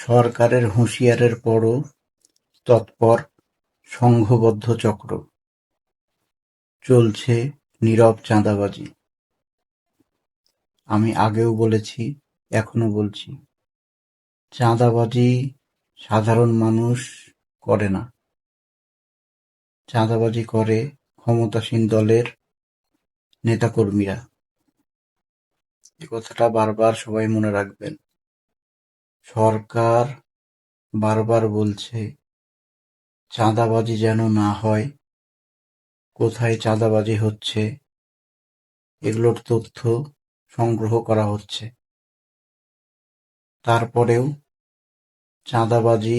সরকারের হুঁশিয়ারির পরও তৎপর সংঘবদ্ধ চক্র, চলছে নীরব চাঁদাবাজি। আমি আগেও বলেছি, এখনো বলছি, চাঁদাবাজি সাধারণ মানুষ করে না, চাঁদাবাজি করে ক্ষমতাসীন দলের নেতাকর্মীরা। এ কথাটা বারবার সবাই মনে রাখবেন। সরকার বারবার বলছে চাঁদাবাজি যেন না হয়, কোথায় চাঁদাবাজি হচ্ছে এগুলোর তথ্য সংগ্রহ করা হচ্ছে। তারপরেও চাঁদাবাজি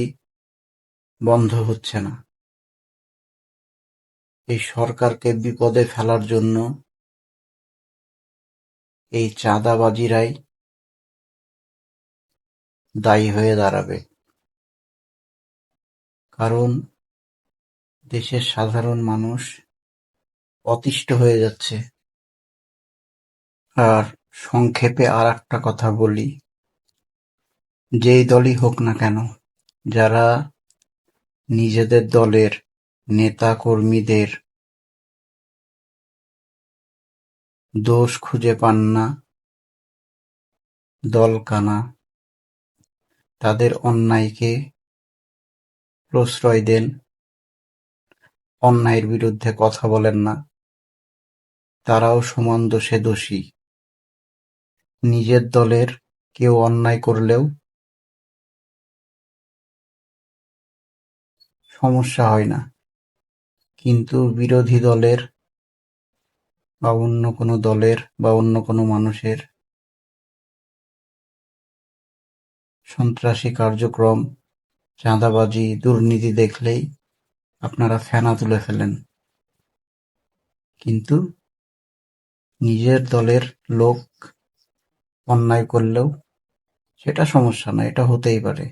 বন্ধ হচ্ছে না। এই সরকারকে বিপদে ফেলার জন্য এই চাঁদাবাজিরাই দায়ী হয়ে দাঁড়াবে। কারণ দেশের সাধারণ মানুষ অতিষ্ঠ হয়ে যাচ্ছে। আর সংক্ষেপে আর একটা কথা বলি, যেই দলই হোক না কেন, যারা নিজেদের দলের নেতা কর্মীদের দোষ খুঁজে পান না, দলকানা, তাদের অন্যায়কে প্রশ্রয় দেন, অন্যায়ের বিরুদ্ধে কথা বলেন না, তারাও সমান দোষে দোষী। নিজের দলের কেউ অন্যায় করলেও সমস্যা হয় না, কিন্তু বিরোধী দলের বা অন্য কোনো দলের বা অন্য কোনো মানুষের সন্ত্রাসী কার্যক্রম, চাঁদাবাজি, দুর্নীতি দেখলেই আপনারা ফেনা তুলে ফেলেন। কিন্তু নিজের দলের লোক অন্যায় করলেও সেটা সমস্যা না, এটা হতেই পারে।